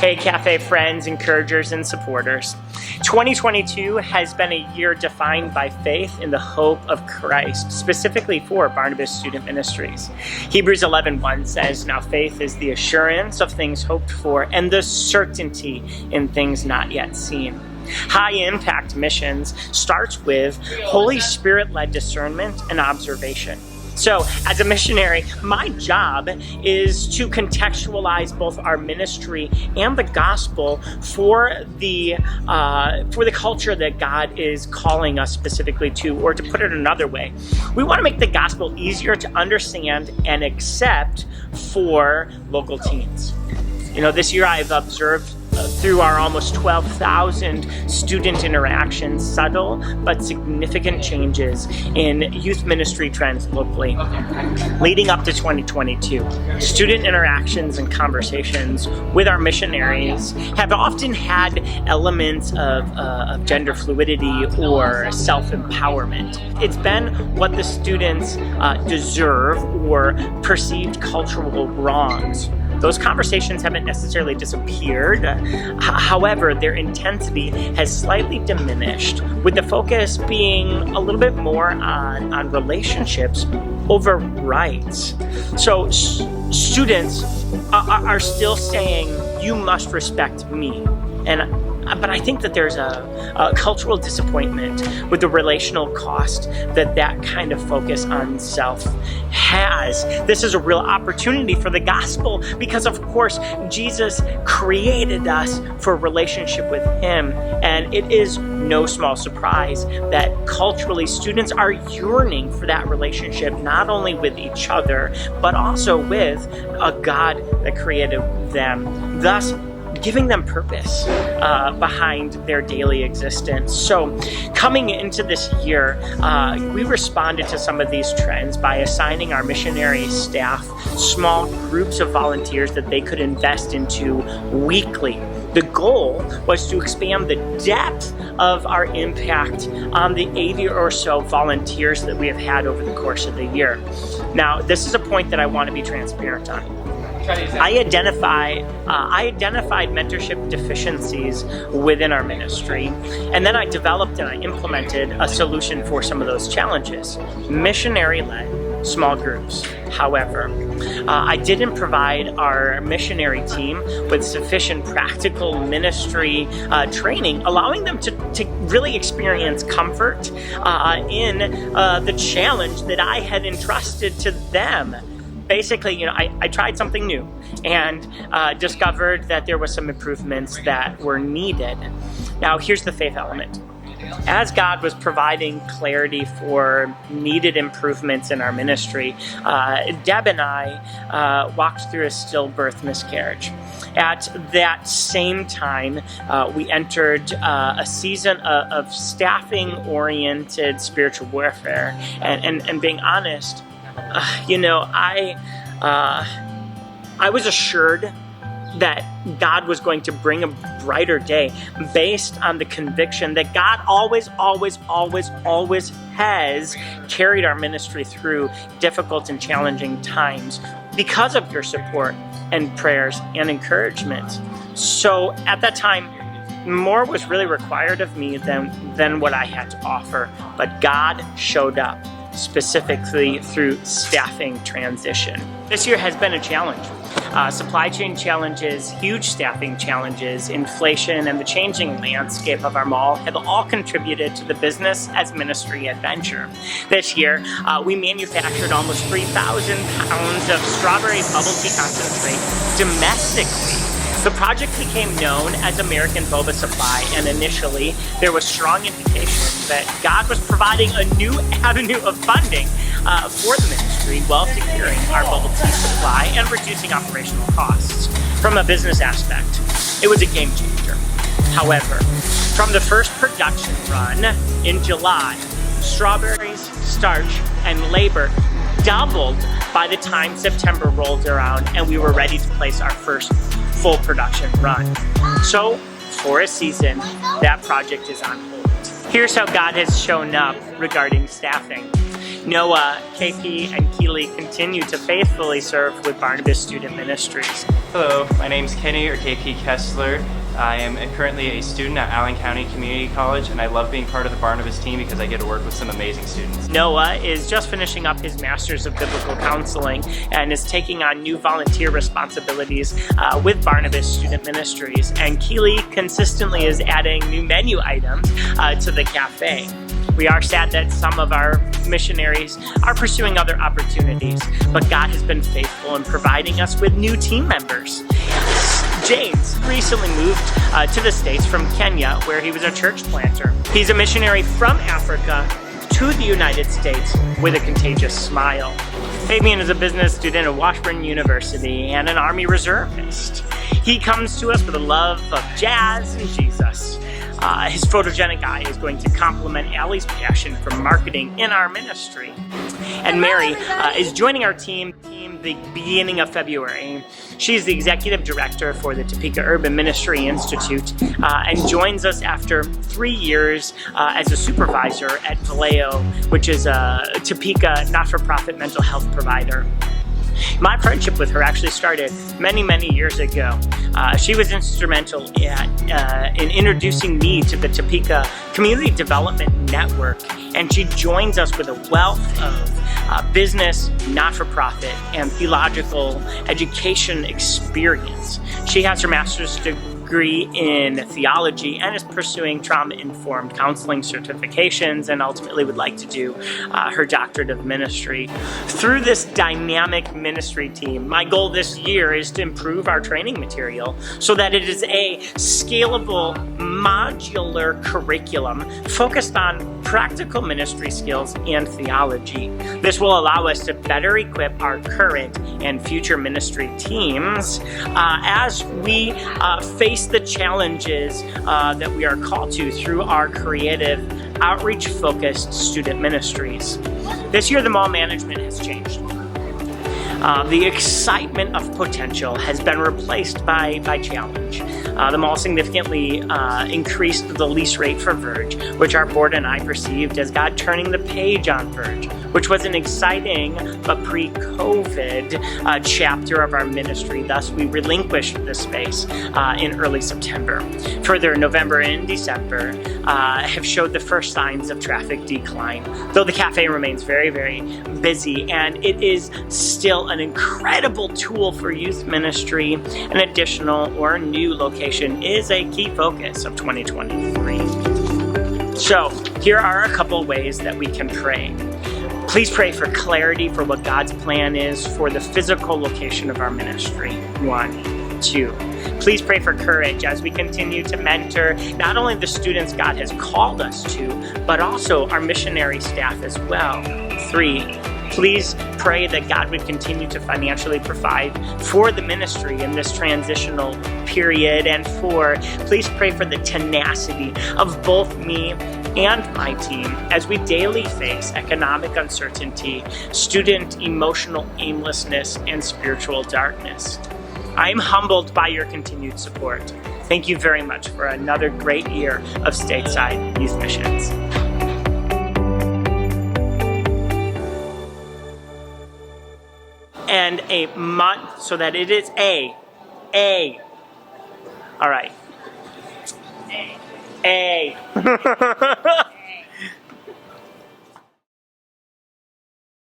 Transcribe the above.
Hey Cafe friends, encouragers, and supporters. 2022 has been a year defined by faith in the hope of Christ, specifically for Barnabas Student Ministries. Hebrews 11:1 says, "Now faith is the assurance of things hoped for and the certainty in things not yet seen." High impact missions starts with Holy Spirit-led discernment and observation. So, as a missionary, my job is to contextualize both our ministry and the gospel for the culture that God is calling us specifically to, or to put it another way, we want to make the gospel easier to understand and accept for local teens. This year I've observed through our almost 12,000 student interactions, subtle but significant changes in youth ministry trends locally. Leading up to 2022, student interactions and conversations with our missionaries have often had elements of gender fluidity or self-empowerment. It's been what the students deserve or perceived cultural wrongs. Those conversations haven't necessarily disappeared. However, their intensity has slightly diminished, with the focus being a little bit more on relationships over rights. So students are still saying, "You must respect me." But I think that there's a cultural disappointment with the relational cost that kind of focus on self has. This is a real opportunity for the gospel because, of course, Jesus created us for a relationship with Him. And it is no small surprise that culturally students are yearning for that relationship, not only with each other, but also with a God that created them, thus giving them purpose behind their daily existence. So coming into this year, we responded to some of these trends by assigning our missionary staff small groups of volunteers that they could invest into weekly. The goal was to expand the depth of our impact on the 80 or so volunteers that we have had over the course of the year. Now, this is a point that I want to be transparent on. I identified mentorship deficiencies within our ministry, and then I developed and I implemented a solution for some of those challenges. Missionary-led small groups. However, I didn't provide our missionary team with sufficient practical ministry training, allowing them to really experience comfort in the challenge that I had entrusted to them. Basically, I tried something new and discovered that there was some improvements that were needed. Now, here's the faith element. As God was providing clarity for needed improvements in our ministry, Deb and I walked through a stillbirth miscarriage. At that same time, we entered a season of staffing-oriented spiritual warfare. And being honest, I was assured that God was going to bring a brighter day based on the conviction that God always has carried our ministry through difficult and challenging times because of your support and prayers and encouragement. So at that time, more was really required of me than what I had to offer, but God showed up, specifically through staffing transition. This year has been a challenge. Supply chain challenges, huge staffing challenges, inflation, and the changing landscape of our mall have all contributed to the business as ministry adventure. This year, we manufactured almost 3,000 pounds of strawberry bubble tea concentrate domestically. The project became known as American Boba Supply, and initially there was strong indication that God was providing a new avenue of funding for the ministry while securing our bubble tea supply and reducing operational costs. From a business aspect, it was a game changer. However, from the first production run in July, strawberries, starch, and labor doubled by the time September rolled around and we were ready to place our first full production run. So, for a season, that project is on hold. Here's how God has shown up regarding staffing. Noah, KP, and Keely continue to faithfully serve with Barnabas Student Ministries. Hello, my name is Kenny, or KP Kessler. I am currently a student at Allen County Community College, and I love being part of the Barnabas team because I get to work with some amazing students. Noah is just finishing up his Master's of Biblical Counseling and is taking on new volunteer responsibilities with Barnabas Student Ministries. And Keely consistently is adding new menu items to the cafe. We are sad that some of our missionaries are pursuing other opportunities, but God has been faithful in providing us with new team members. James recently moved to the States from Kenya, where he was a church planter. He's a missionary from Africa to the United States with a contagious smile. Fabian is a business student at Washburn University and an Army reservist. He comes to us with a love of jazz and Jesus. His photogenic eye is going to complement Allie's passion for marketing in our ministry. And Mary is joining our team the beginning of February. She's the executive director for the Topeka Urban Ministry Institute and joins us after 3 years as a supervisor at Vallejo, which is a Topeka not-for-profit mental health provider. My friendship with her actually started many years ago. She was instrumental in introducing me to the Topeka Community Development Network, and she joins us with a wealth of business, not-for-profit, and theological education experience. She has her master's degree in theology and is pursuing trauma-informed counseling certifications and ultimately would like to do her doctorate of ministry. Through this dynamic ministry team, my goal this year is to improve our training material so that it is a scalable, modular curriculum focused on practical ministry skills and theology. This will allow us to better equip our current and future ministry teams as we face the challenges that we are called to through our creative, outreach-focused student ministries. This year, the mall management has changed. The excitement of potential has been replaced by challenge. The mall significantly increased the lease rate for Verge, which our board and I perceived as God turning the page on Verge, which was an exciting but pre-COVID chapter of our ministry. Thus, we relinquished the space in early September. Further, November and December have showed the first signs of traffic decline, though the cafe remains very busy, and it is still an incredible tool for youth ministry. An additional or new location is a key focus of 2023. So here are a couple ways that we can pray. Please pray for clarity for what God's plan is for the physical location of our ministry. 1, 2. Please pray for courage as we continue to mentor not only the students God has called us to, but also our missionary staff as well. 3. Please pray that God would continue to financially provide for the ministry in this transitional period. And 4, please pray for the tenacity of both me and my team as we daily face economic uncertainty, student emotional aimlessness, and spiritual darkness. I am humbled by your continued support. Thank you very much for another great year of stateside youth missions. And a month, so that it is A. All right. A.